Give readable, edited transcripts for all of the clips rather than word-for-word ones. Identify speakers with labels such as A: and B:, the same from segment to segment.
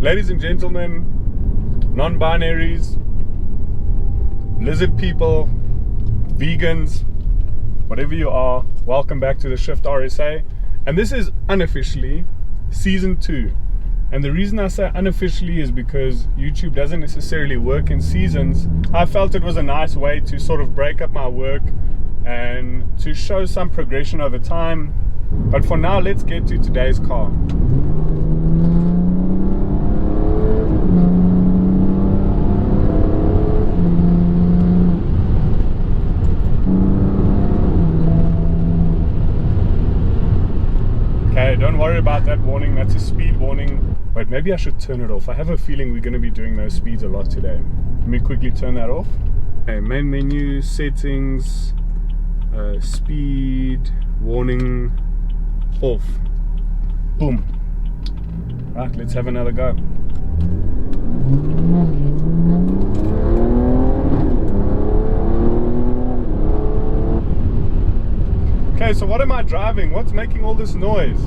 A: Ladies and gentlemen, non-binaries, lizard people, vegans, whatever you are, welcome back to the Shift RSA. And this is unofficially season 2. And the reason I say unofficially is because YouTube doesn't necessarily work in seasons. I felt it was a nice way to sort of break up my work and to show some progression over time. But for now, let's get to today's car. Okay, don't worry about that warning, that's a speed warning. Wait, maybe I should turn it off. I have a feeling we're going to be doing those speeds a lot today. Let me quickly turn that off. Okay, main menu, settings, speed, warning, off. Boom. Right, let's have another go. Okay, so what am I driving? What's making all this noise?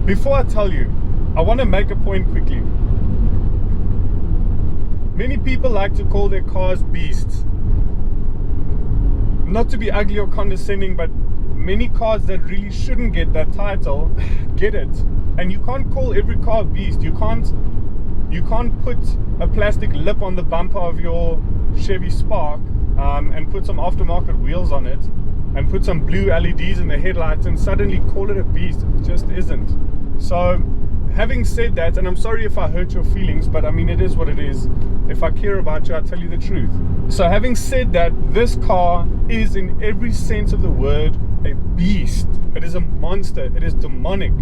A: Before I tell you, I want to make a point quickly. Many people like to call their cars beasts. Not to be ugly or condescending, but many cars that really shouldn't get that title get it. And you can't call every car a beast. You can't put a plastic lip on the bumper of your Chevy Spark and put some aftermarket wheels on it and put some blue LEDs in the headlights and suddenly call it a beast. It just isn't. So having said that, and I'm sorry if I hurt your feelings, but I mean, it is what it is. If I care about you, I'll tell you the truth. So having said that, this car is in every sense of the word a beast. It is a monster. It is demonic.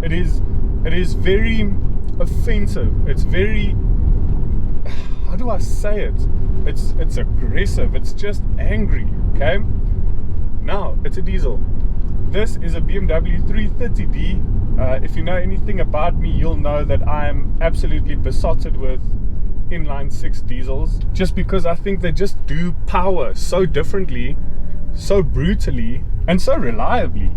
A: It is very offensive. It's very, how do I say it? It's aggressive. It's just angry, okay? Now, it's a diesel. This is a BMW 330d. If you know anything about me, you'll know that I'm absolutely besotted with inline 6 diesels, just because I think they just do power so differently, so brutally, and so reliably.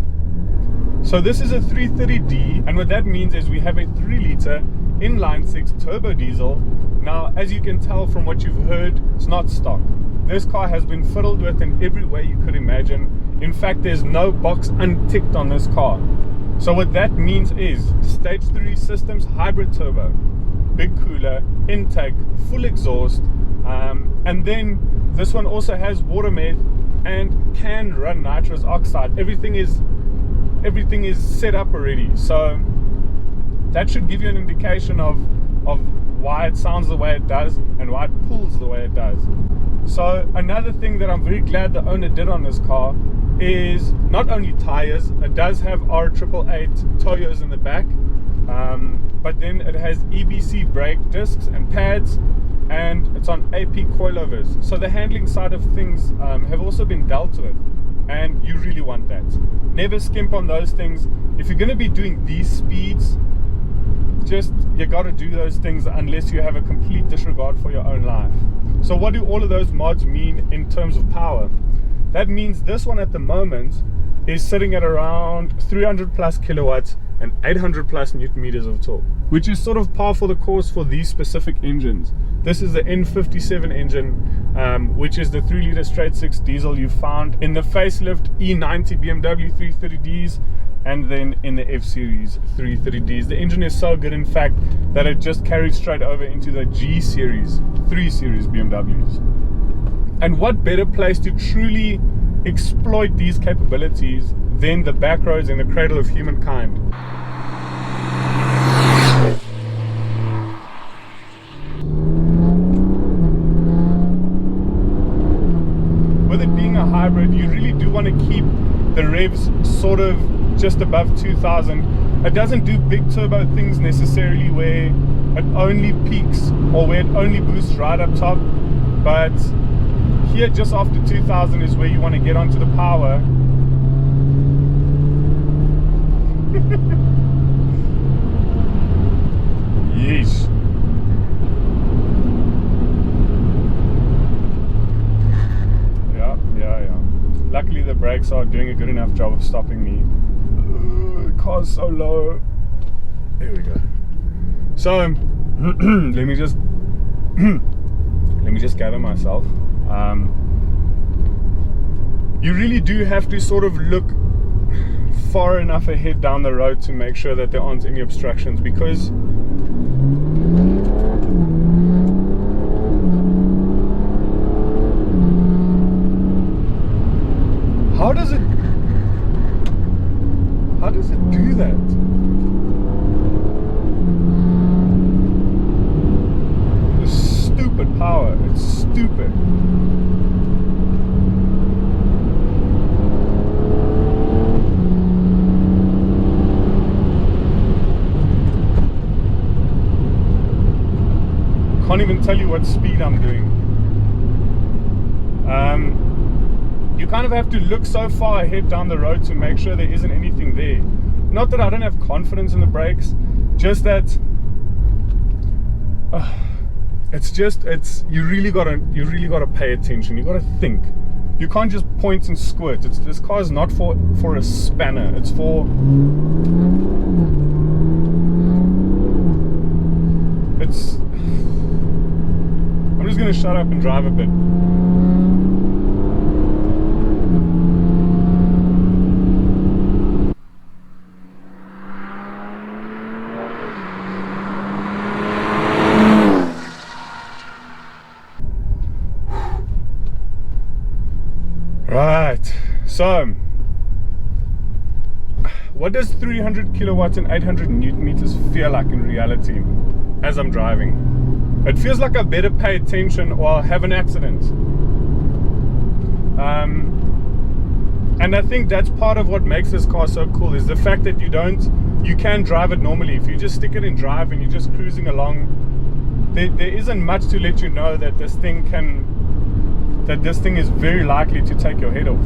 A: So this is a 330d, and what that means is we have a 3-liter inline 6 turbo diesel. Now, as you can tell from what you've heard, it's not stock. This car has been fiddled with in every way you could imagine. In fact, there's no box unticked on this car. So what that means is stage 3 systems, hybrid turbo, big cooler, intake, full exhaust, and then this one also has water meth and can run nitrous oxide. Everything is set up already. So that should give you an indication of why it sounds the way it does and why it pulls the way it does. So another thing that I'm very glad the owner did on this car is not only tires. It does have R888 Toyos in the back, but then it has EBC brake discs and pads, and it's on AP coilovers. So the handling side of things have also been dealt with, and you really want that. Never skimp on those things. If you're going to be doing these speeds, you got to do those things unless you have a complete disregard for your own life. So what do all of those mods mean in terms of power? That means this one at the moment is sitting at around 300 plus kilowatts and 800 plus newton meters of torque, which is sort of par for the course for these specific engines. This is the N57 engine, which is the 3-liter straight 6 diesel you found in the facelift E90 BMW 330Ds and then in the F-Series 330Ds. The engine is so good, in fact, that it just carried straight over into the G-Series, 3 Series BMWs. And what better place to truly exploit these capabilities than the back roads and the cradle of humankind? With it being a hybrid, you really do want to keep the revs sort of just above 2000. It doesn't do big turbo things necessarily where it only peaks or where it only boosts right up top, but here just after 2000 is where you want to get onto the power. Yeesh. Yeah. Luckily the brakes are doing a good enough job of stopping me. The car's so low. There we go. So let me just gather myself. You really do have to sort of look far enough ahead down the road to make sure that there aren't any obstructions, because how does it do that? It's stupid power. It's stupid. Can't even tell you what speed I'm doing. You kind of have to look so far ahead down the road to make sure there isn't anything there. Not that I don't have confidence in the brakes, just that you really gotta pay attention. You gotta think. You can't just point and squirt. This car is not for a spanner. It's for I'm just gonna shut up and drive a bit. Right, so what does 300 kilowatts and 800 newton meters feel like in reality as I'm driving? It feels like I better pay attention or I'll have an accident. And I think that's part of what makes this car so cool, is the fact that you can drive it normally. If you just stick it in drive and you're just cruising along, there isn't much to let you know that this thing is very likely to take your head off.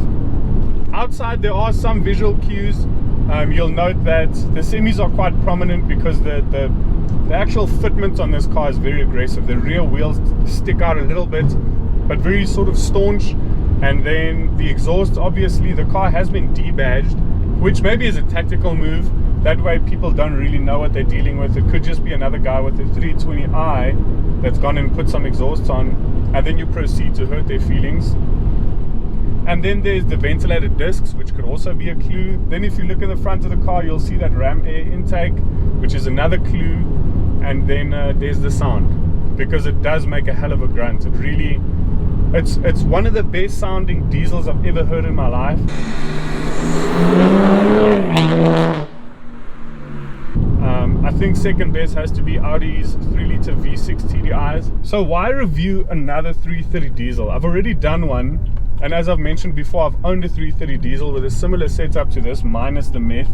A: Outside there are some visual cues. You'll note that the semis are quite prominent because the actual fitment on this car is very aggressive. The rear wheels stick out a little bit, but very sort of staunch. And then the exhaust, obviously the car has been debadged, which maybe is a tactical move. That way people don't really know what they're dealing with. It could just be another guy with a 320i that's gone and put some exhaust on, and then you proceed to hurt their feelings. And then there's the ventilated discs, which could also be a clue. Then if you look in the front of the car, you'll see that ram air intake, which is another clue. And then there's the sound, because it does make a hell of a grunt. It's one of the best sounding diesels I've ever heard in my life. I think second best has to be Audi's 3-litre V6 TDIs. So why review another 330 diesel? I've already done one, and as I've mentioned before, I've owned a 330 diesel with a similar setup to this, minus the meth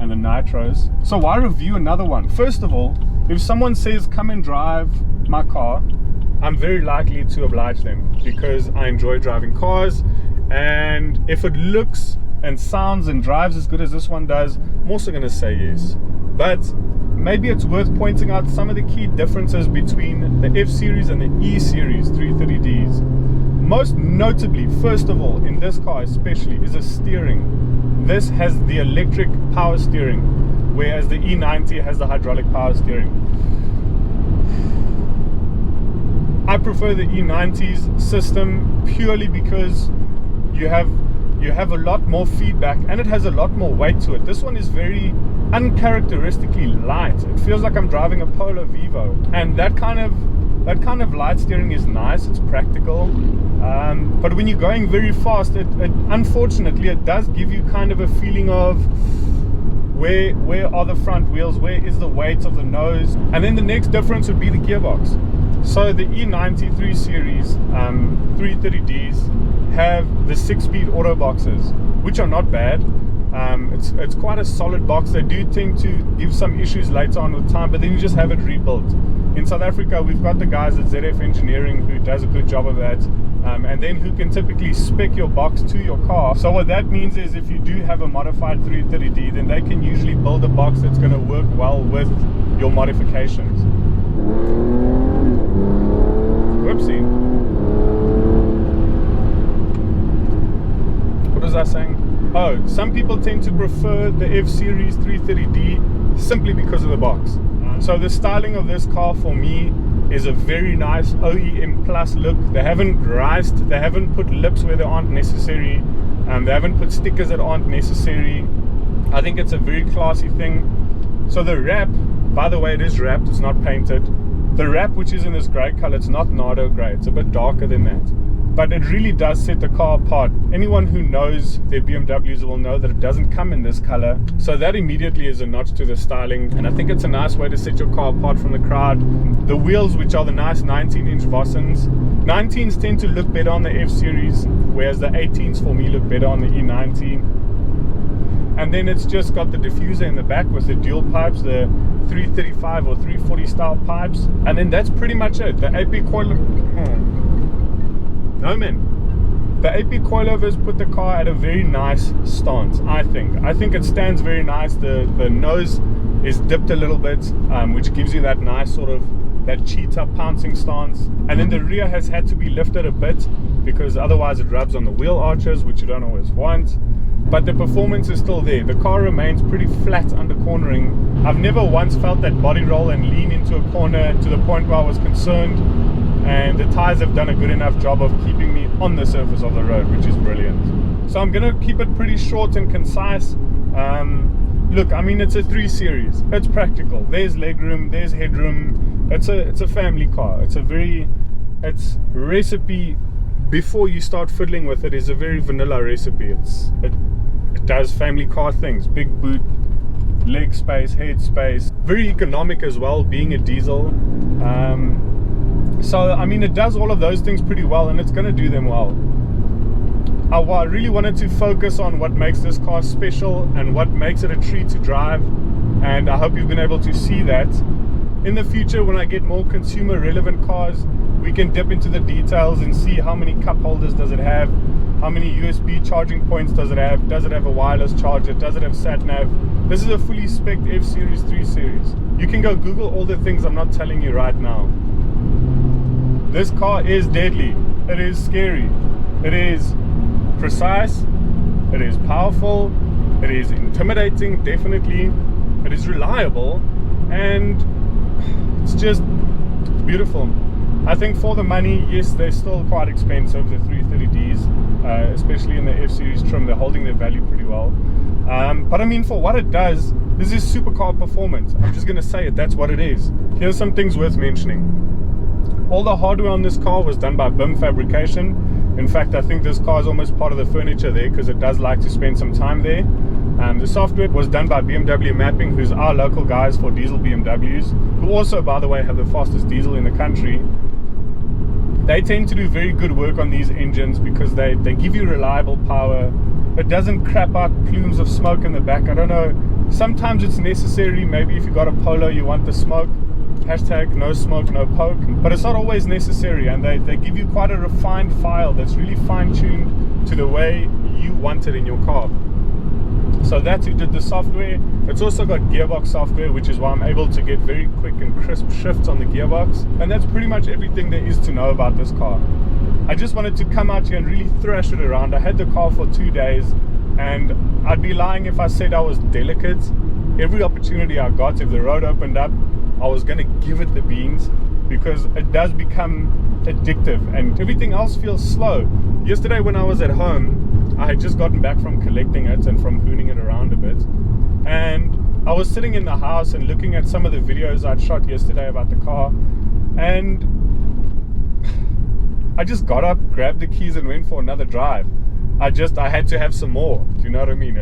A: and the nitros. So why review another one? First of all, if someone says come and drive my car, I'm very likely to oblige them, because I enjoy driving cars, and if it looks and sounds and drives as good as this one does, I'm also going to say yes. But maybe it's worth pointing out some of the key differences between the F series and the E series 330Ds. Most notably, first of all, in this car especially, is a steering. This has the electric power steering, whereas the E90 has the hydraulic power steering. I prefer the E90's system purely because you have a lot more feedback and it has a lot more weight to it. This one is very uncharacteristically light. It feels like I'm driving a Polo Vivo, and that kind of light steering is nice. It's practical, but when you're going very fast, unfortunately it does give you kind of a feeling of where are the front wheels, where is the weight of the nose. And then the next difference would be the gearbox. So the E90 3 Series 330Ds have the 6-speed auto boxes, which are not bad. It's quite a solid box. They do tend to give some issues later on with time, but then you just have it rebuilt. In South Africa, we've got the guys at ZF Engineering who does a good job of that, and then who can typically spec your box to your car. So what that means is if you do have a modified 330D, then they can usually build a box that's going to work well with your modifications. Whoopsie. What was I saying? Oh, some people tend to prefer the F-Series 330D simply because of the box. So the styling of this car for me is a very nice OEM plus look. They haven't griced, they haven't put lips where they aren't necessary, they haven't put stickers that aren't necessary. I think it's a very classy thing. So the wrap, by the way, it is wrapped, it's not painted. The wrap, which is in this grey color, it's not Nardo grey, it's a bit darker than that. But it really does set the car apart. Anyone who knows their BMWs will know that it doesn't come in this color. So that immediately is a notch to the styling. And I think it's a nice way to set your car apart from the crowd. The wheels, which are the nice 19-inch Vossens. 19s tend to look better on the F-Series, whereas the 18s for me look better on the E90. And then it's just got the diffuser in the back with the dual pipes, the 335 or 340 style pipes. And then that's pretty much it. The AP coil... No man, the AP coilovers put the car at a very nice stance. I think it stands very nice. The nose is dipped a little bit, which gives you that nice sort of that cheetah pouncing stance. And then the rear has had to be lifted a bit because otherwise it rubs on the wheel arches, which you don't always want. But the performance is still there. The car remains pretty flat under cornering. I've never once felt that body roll and lean into a corner to the point where I was concerned. And the tires have done a good enough job of keeping me on the surface of the road, which is brilliant. So I'm going to keep it pretty short and concise. Look, I mean, it's a 3 Series. It's practical. There's legroom, there's headroom. It's a family car. It's recipe before you start fiddling with it is a very vanilla recipe. It does family car things. Big boot, leg space, head space. Very economic as well, being a diesel. So, I mean, it does all of those things pretty well, and it's going to do them well. I really wanted to focus on what makes this car special and what makes it a treat to drive, and I hope you've been able to see that. In the future, when I get more consumer relevant cars, we can dip into the details and see how many cup holders does it have, how many USB charging points does it have a wireless charger, does it have sat-nav. This is a fully spec'd F-Series 3 Series. You can go Google all the things I'm not telling you right now. This car is deadly, it is scary, it is precise, it is powerful, it is intimidating, definitely, it is reliable, and it's beautiful. I think for the money, yes, they're still quite expensive, the 330Ds, especially in the F-Series trim, they're holding their value pretty well. But I mean, for what it does, this is supercar performance. I'm just going to say it, that's what it is. Here's some things worth mentioning. All the hardware on this car was done by BIM Fabrication. In fact, I think this car is almost part of the furniture there because it does like to spend some time there. The software was done by BMW Mapping, who's our local guys for diesel BMWs, who also, by the way, have the fastest diesel in the country. They tend to do very good work on these engines because they give you reliable power. It doesn't crap out plumes of smoke in the back. I don't know, sometimes it's necessary. Maybe if you got a Polo, you want the smoke. Hashtag no smoke, no poke. But it's not always necessary, and they give you quite a refined file that's really fine-tuned to the way you want it in your car. So that's who did the software. It's also got gearbox software, which is why I'm able to get very quick and crisp shifts on the gearbox. And that's pretty much everything there is to know about this car. I just wanted to come out here and really thrash it around. I had the car for 2 days, and I'd be lying if I said I was delicate. Every opportunity I got, if the road opened up, I was going to give it the beans, because it does become addictive and everything else feels slow. Yesterday when I was at home, I had just gotten back from collecting it and from hooning it around a bit, and I was sitting in the house and looking at some of the videos I'd shot yesterday about the car, and I just got up, grabbed the keys and went for another drive. I had to have some more. Do you know what I mean?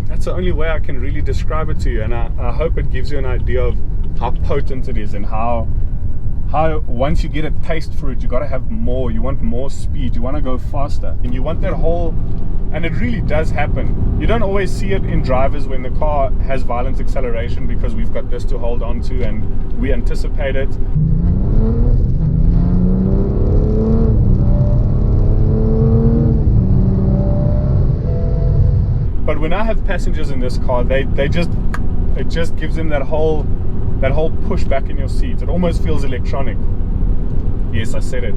A: That's the only way I can really describe it to you, and I hope it gives you an idea of how potent it is, and how once you get a taste for it, you got to have more. You want more speed, you want to go faster, and you want that whole, and it really does happen. You don't always see it in drivers when the car has violent acceleration, because we've got this to hold on to and we anticipate it. But when I have passengers in this car, it just gives them that whole push back in your seat. It almost feels electronic. Yes, I said it.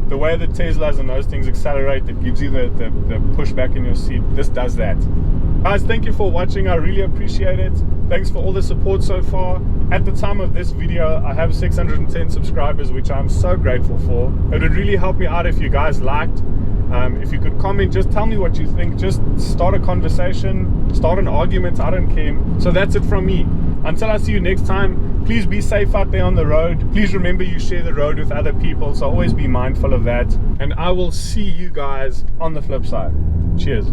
A: The way the Teslas and those things accelerate, it gives you the push back in your seat. This does that. Guys, thank you for watching. I really appreciate it. Thanks for all the support so far. At the time of this video, I have 610 subscribers, which I'm so grateful for. It would really help me out if you guys liked. If you could comment, just tell me what you think. Just start a conversation, start an argument, I don't care. So that's it from me. Until I see you next time, please be safe out there on the road. Please remember you share the road with other people, so always be mindful of that. And I will see you guys on the flip side. Cheers.